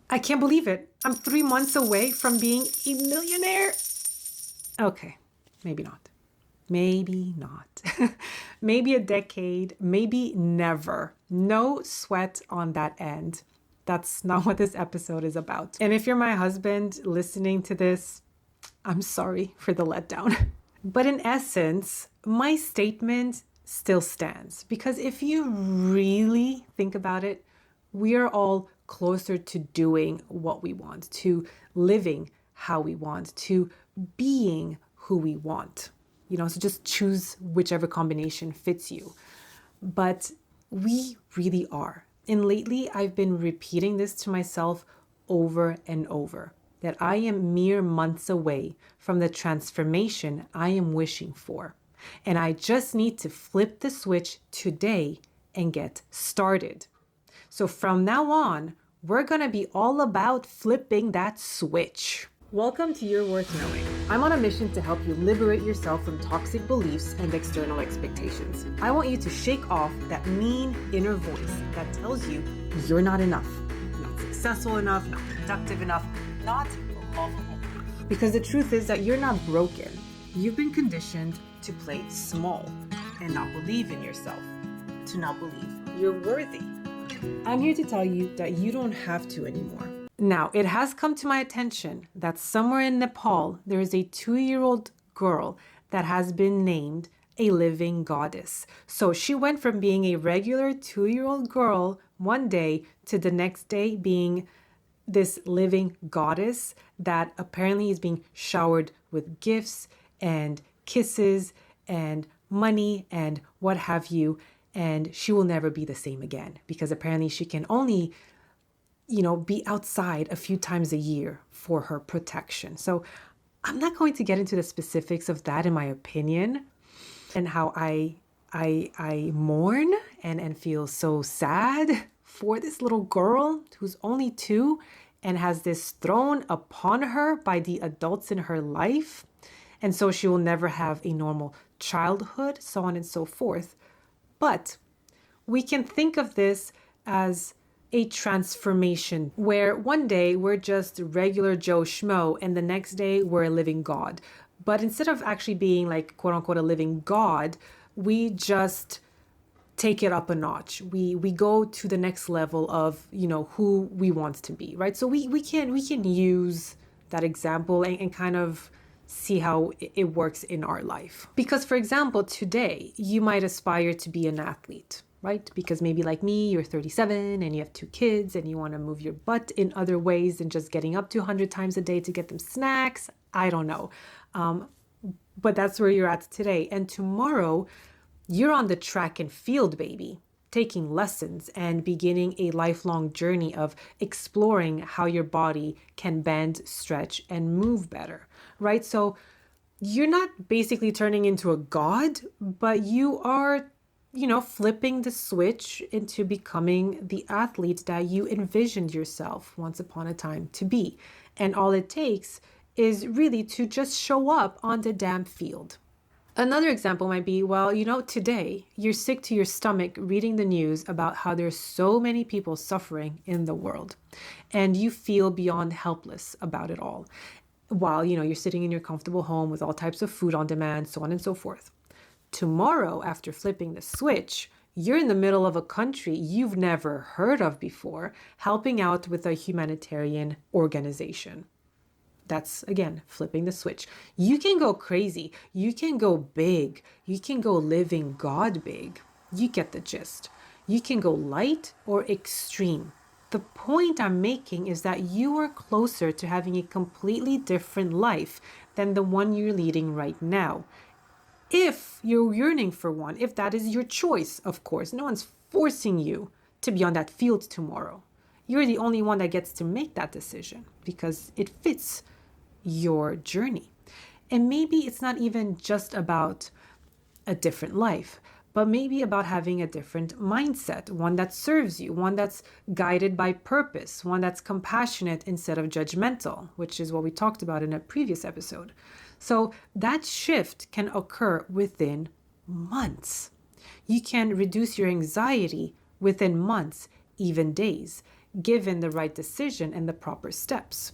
I can't believe it. I'm 3 months away from being a millionaire. Okay, maybe not. Maybe not. Maybe a decade, maybe never. No sweat on that end. That's not what this episode is about. And if you're my husband listening to this, I'm sorry for the letdown. But in essence, my statement still stands because if you really think about it, we are all closer to doing what we want, to living how we want, to being who we want. So just choose whichever combination fits you. But we really are. And lately, I've been repeating this to myself over and over that I am mere months away from the transformation I am wishing for. And I just need to flip the switch today and get started. So from now on, we're going to be all about flipping that switch. Welcome to You're Worth Knowing. I'm on a mission to help you liberate yourself from toxic beliefs and external expectations. I want you to shake off that mean inner voice that tells you you're not enough, not successful enough, not productive enough, not lovable. Because the truth is that you're not broken. You've been conditioned to play small and not believe in yourself, to not believe you're worthy. I'm here to tell you that you don't have to anymore. Now, it has come to my attention that somewhere in Nepal, there is a 2-year-old girl that has been named a living goddess. So she went from being a regular 2-year-old girl one day to the next day being this living goddess that apparently is being showered with gifts and kisses and money and what have you. And she will never be the same again because apparently she can only be outside a few times a year for her protection. So I'm not going to get into the specifics of that in my opinion and how I mourn and feel so sad for this little girl who's only 2 and has this thrown upon her by the adults in her life. And so she will never have a normal childhood, so on and so forth. But we can think of this as a transformation where one day we're just regular Joe Schmo and the next day we're a living God. But instead of actually being like quote unquote a living God, we just take it up a notch. We go to the next level of, who we want to be, right? So we can use that example and kind of see how it works in our life. Because for example, today you might aspire to be an athlete, right? Because maybe like me, you're 37 and you have 2 kids and you want to move your butt in other ways than just getting up to 100 times a day to get them snacks. I don't know. But that's where you're at today. And tomorrow you're on the track and field, baby, taking lessons and beginning a lifelong journey of exploring how your body can bend, stretch, and move better, right? So you're not basically turning into a god, but you are flipping the switch into becoming the athlete that you envisioned yourself once upon a time to be. And all it takes is really to just show up on the damn field. Another example might be, today you're sick to your stomach reading the news about how there's so many people suffering in the world and you feel beyond helpless about it all while, you're sitting in your comfortable home with all types of food on demand, so on and so forth. Tomorrow, after flipping the switch, you're in the middle of a country you've never heard of before, helping out with a humanitarian organization. That's, again, flipping the switch. You can go crazy. You can go big. You can go living God big. You get the gist. You can go light or extreme. The point I'm making is that you are closer to having a completely different life than the one you're leading right now. If you're yearning for one, if that is your choice, of course, no one's forcing you to be on that field tomorrow. You're the only one that gets to make that decision because it fits your journey. And maybe it's not even just about a different life, but maybe about having a different mindset, one that serves you, one that's guided by purpose, one that's compassionate instead of judgmental, which is what we talked about in a previous episode. So that shift can occur within months. You can reduce your anxiety within months, even days. given the right decision and the proper steps.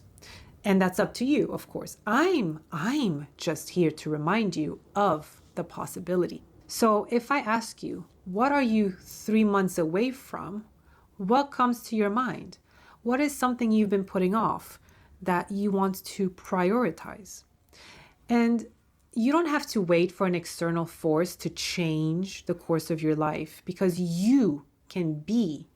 And that's up to you, of course. I'm just here to remind you of the possibility. So if I ask you, what are you 3 months away from? What comes to your mind? What is something you've been putting off that you want to prioritize? And you don't have to wait for an external force to change the course of your life, because you can be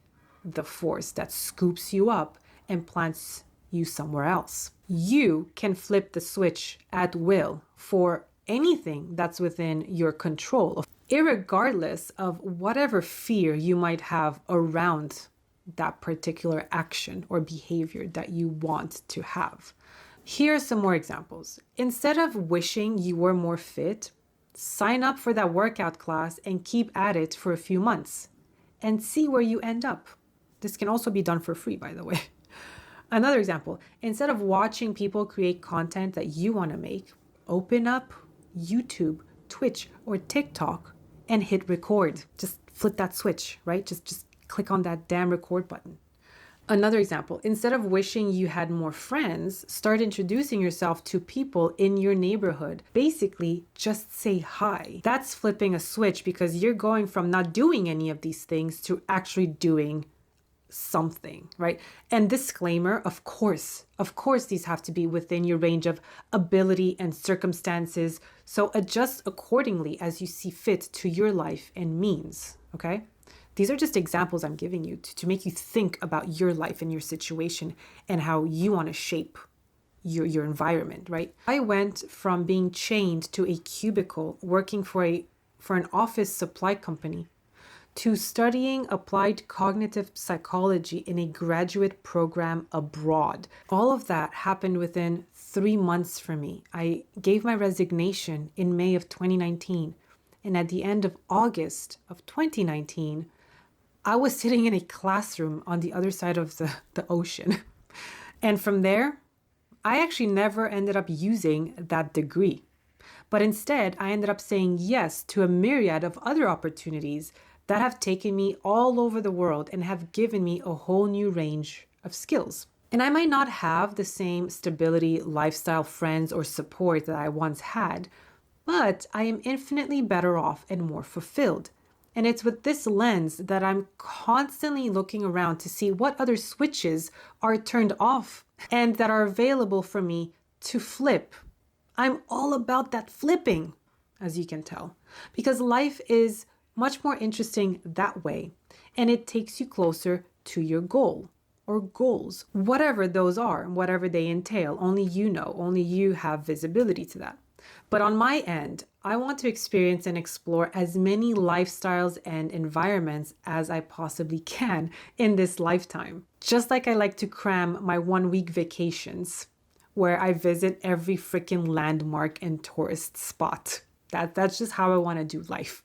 the force that scoops you up and plants you somewhere else. You can flip the switch at will for anything that's within your control, irregardless of whatever fear you might have around that particular action or behavior that you want to have. Here are some more examples. Instead of wishing you were more fit, sign up for that workout class and keep at it for a few months and see where you end up. This can also be done for free, by the way. Another example, instead of watching people create content that you want to make, open up YouTube, Twitch, or TikTok and hit record. Just flip that switch, right? Just click on that damn record button. Another example, instead of wishing you had more friends, start introducing yourself to people in your neighborhood. Basically, just say hi. That's flipping a switch, because you're going from not doing any of these things to actually doing something, right? And disclaimer, of course, these have to be within your range of ability and circumstances. So adjust accordingly as you see fit to your life and means, okay? These are just examples I'm giving you to make you think about your life and your situation and how you want to shape your environment, right? I went from being chained to a cubicle working for an office supply company to studying applied cognitive psychology in a graduate program abroad. All of that happened within 3 months for me. I gave my resignation in May of 2019, and at the end of August of 2019, I was sitting in a classroom on the other side of the ocean. And from there, I actually never ended up using that degree. But instead, I ended up saying yes to a myriad of other opportunities that have taken me all over the world and have given me a whole new range of skills. And I might not have the same stability, lifestyle, friends, or support that I once had, but I am infinitely better off and more fulfilled. And it's with this lens that I'm constantly looking around to see what other switches are turned off and that are available for me to flip. I'm all about that flipping, as you can tell, because life is much more interesting that way, and it takes you closer to your goal or goals, whatever those are, whatever they entail. Only you know, only you have visibility to that. But on my end, I want to experience and explore as many lifestyles and environments as I possibly can in this lifetime. Just like I like to cram my 1-week vacations where I visit every freaking landmark and tourist spot. That's just how I want to do life.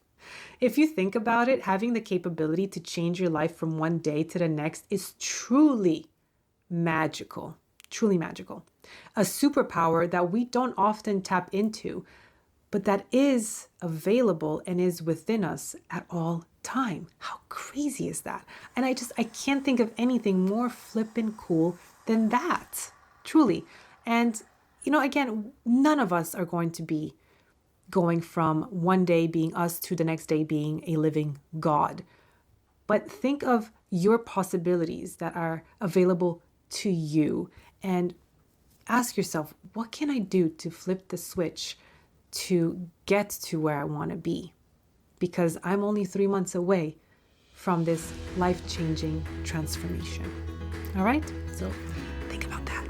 If you think about it, having the capability to change your life from one day to the next is truly magical. Truly magical. A superpower that we don't often tap into, but that is available and is within us at all time. How crazy is that? And I can't think of anything more flippin' cool than that. Truly. And, again, none of us are going to be going from one day being us to the next day being a living God. But think of your possibilities that are available to you and ask yourself, what can I do to flip the switch to get to where I want to be? Because I'm only 3 months away from this life-changing transformation. All right? So think about that.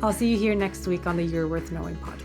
I'll see you here next week on the You're Worth Knowing podcast.